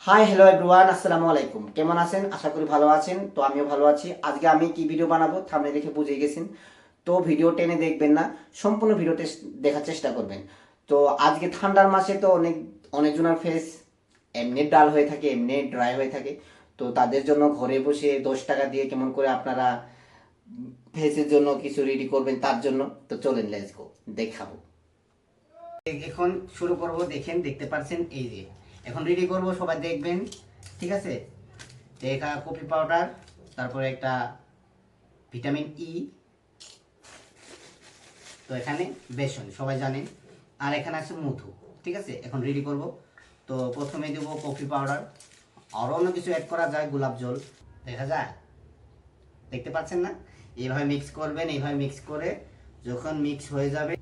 Hi hello everyone, আসসালামু আলাইকুম। কেমন আছেন? আশা করি ভালো আছেন। তো আমিও ভালো আছি। আজকে আমি কি ভিডিও বানাবো থাম্বনেল দেখে বুঝে গেছেন। তো ভিডিও টেনে দেখবেন না, সম্পূর্ণ ভিডিও দেখার চেষ্টা করবেন। তো আজকে ঠান্ডার মাসে তো অনেকজনের ফেস এমনি ডাল হয়ে থাকে, এমনি ড্রাই হয়ে থাকে। তো তাদের জন্য ঘরে বসে 10 টাকা দিয়ে কেমন করে আপনারা ফেসের জন্য কিছু রেডি করবেন তার জন্য। তো চলেন, লেটস গো, দেখাবো। এখন শুরু করব। দেখতে পাচ্ছেন এই যে এখন রেডি করব, সবাই দেখবেন। ঠিক আছে, দেখা কফি পাউডার, তারপরে একটা ভিটামিন তো এখানে বেসন সবাই জানেন, আর এখানে আছে মধু। ঠিক আছে, এখন রেডি করব। তো প্রথমে দেব কফি পাউডার, আর অন্য কিছু অ্যাড করা যায়, গোলাপ জল দেখা যায়, দেখতে পাচ্ছেন না? এইভাবে মিক্স করবেন। এইভাবে মিক্স করে যখন মিক্স হয়ে যাবে,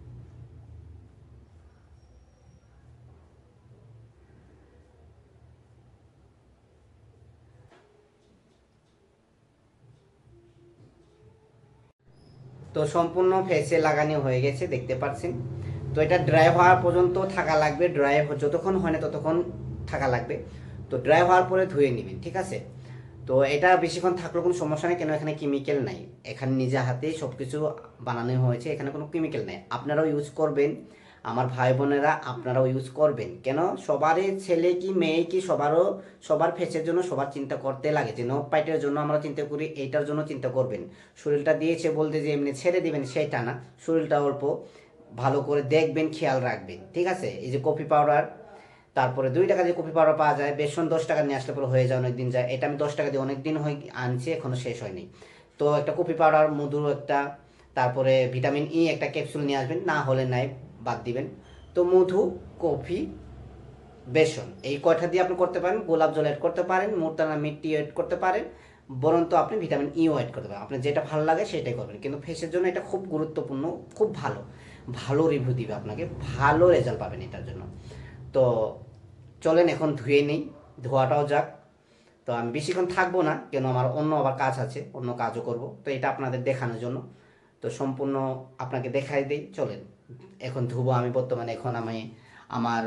তো সম্পূর্ণ ফেসে লাগানো হয়ে গেছে, দেখতে পাচ্ছেন। তো এটা ড্রাই হওয়ার পর্যন্ত থাকা লাগবে। ড্রাই যতক্ষণ হয় না ততক্ষণ থাকা লাগবে। তো ড্রাই হওয়ার পরে ধুয়ে নেবেন। ঠিক আছে, তো এটা বেশিক্ষণ থাকলেও কোনো সমস্যা নেই, কেন এখানে কেমিক্যাল নাই। এখানে নিজে হাতেই সব কিছু বানানো হয়েছে, এখানে কোনো কেমিক্যাল নেই। আপনারাও ইউজ করবেন, আমার ভাই বোনেরা আপনারাও ইউজ করবেন। কেন সবারই, ছেলে কি মেয়ে কি, সবার ফেসের জন্য সবার চিন্তা করতে লাগে। যে নখ পাইটের জন্য আমরা চিন্তা করি, এইটার জন্য চিন্তা করবেন। শরীরটা দিয়েছে বলতে যে এমনি ছেড়ে দিবেন সেটা না, শরীরটা অল্প ভালো করে দেখবেন, খেয়াল রাখবেন। ঠিক আছে, এই যে কফি পাউডার, তারপরে 2 টাকা দিয়ে কফি পাউডার পাওয়া যায়, বেসন 10 টাকা নিয়ে আসলে পরে হয়ে যায়, অনেকদিন যায়। এটা আমি 10 টাকা দিয়ে অনেকদিন হয়ে আনছি, এখনো শেষ হয়নি। তো একটা কফি পাউডার, মধু একটা, তারপরে ভিটামিন একটা ক্যাপসুল নিয়ে আসবেন, না হলে নাই, বাদ দিবেন। তো মধু, কফি, বেসন, এই কয়টা দিয়ে আপনি করতে পারেন। গোলাপ জল অ্যাড করতে পারেন, মুলতানা মিট্টি অ্যাড করতে পারেন, বরঞ্চ আপনি ভিটামিন অ্যাড করতে পারেন। আপনার যেটা ভালো লাগে সেটাই করবেন, কিন্তু ফেসের জন্য এটা খুব গুরুত্বপূর্ণ, খুব ভালো, ভালো রিভিউ দিবে আপনাকে, ভালো রেজাল্ট পাবেন এটার জন্য। তো চলেন এখন ধুয়ে নিই, ধোয়াটাও যাক। তো আমি বেশিক্ষণ থাকবো না, কেন আমার অন্য আবার কাজ আছে, অন্য কাজও করব। তো এটা আপনাদের দেখানোর জন্য, তো সম্পূর্ণ আপনাকে দেখাই দিই। চলেন এখন ধুবো আমি। বর্তমানে এখন আমি আমার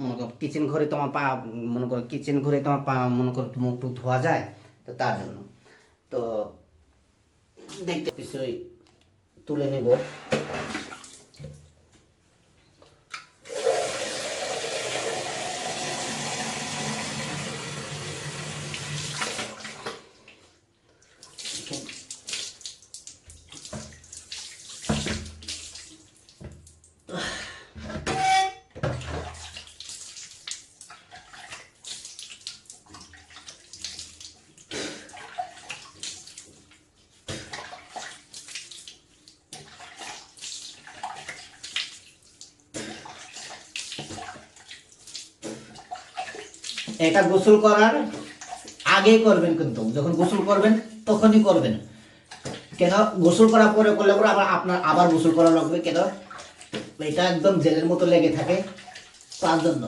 মনে করো কিচেন ঘরে, তোমার পা, মনে করো কিচেন ঘরে তোমার পা, মনে করো মুখ টুক ধোয়া যায়, তো তার জন্য। তো দেখতে কিছুই তুলে নেব। এটা গোসল করার আগে করবেন, কিন্তু যখন গোসল করবেন তখনই করবেন। কেন গোসল করার পরে করলে পরে আবার আপনার আবার গোসল করা লাগবে, কেন এটা একদম জেলের মতো লেগে থাকে, তার জন্য।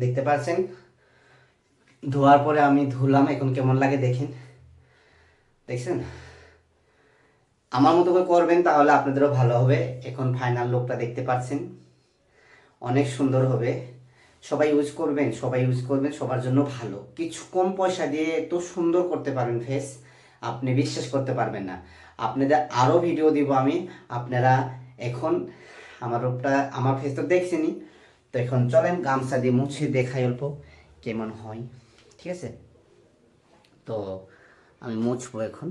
দেখতে পাচ্ছেন, ধোয়ার পরে আমি ধুলাম, এখন কেমন লাগে দেখেন, দেখছেন? আমার মতো করে করবেন, তাহলে আপনাদেরও ভালো হবে। এখন ফাইনাল লুকটা দেখতে পাচ্ছেন, অনেক সুন্দর হবে। সবাই ইউজ করবেন, সবাই ইউজ করবেন, সবার জন্য ভালো। কিছু কম পয়সা দিয়ে এত সুন্দর করতে পারেন ফেস, আপনি বিশ্বাস করতে পারবেন না। আপনাদের আরও ভিডিও দিব আমি, আপনারা এখন আমার রূপটা আমার ফেস তো দেখছেনই, তো এখন চলেন গামছা দিয়ে মুছে দেখাই অল্প কেমন হয়, ঠিক আছে? তো আমি মুছবো এখন।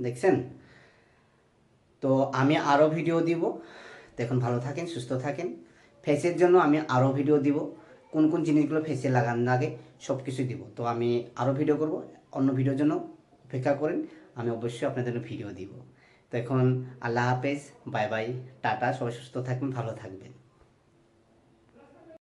দেখছেন? তো আমি আরও ভিডিও দিব, তো এখন ভালো থাকেন, সুস্থ থাকেন। ফেসের জন্য আমি আরও ভিডিও দিব, কোন কোন জিনিসগুলো ফেসে লাগানো লাগে সব কিছু দিব। তো আমি আরও ভিডিও করব, অন্য ভিডিওর জন্য অপেক্ষা করেন, আমি অবশ্যই আপনাদের জন্য ভিডিও দিব। তো এখন আল্লাহ হাফেজ, বাই বাই, টাটা, সবাই সুস্থ থাকবেন, ভালো থাকবেন।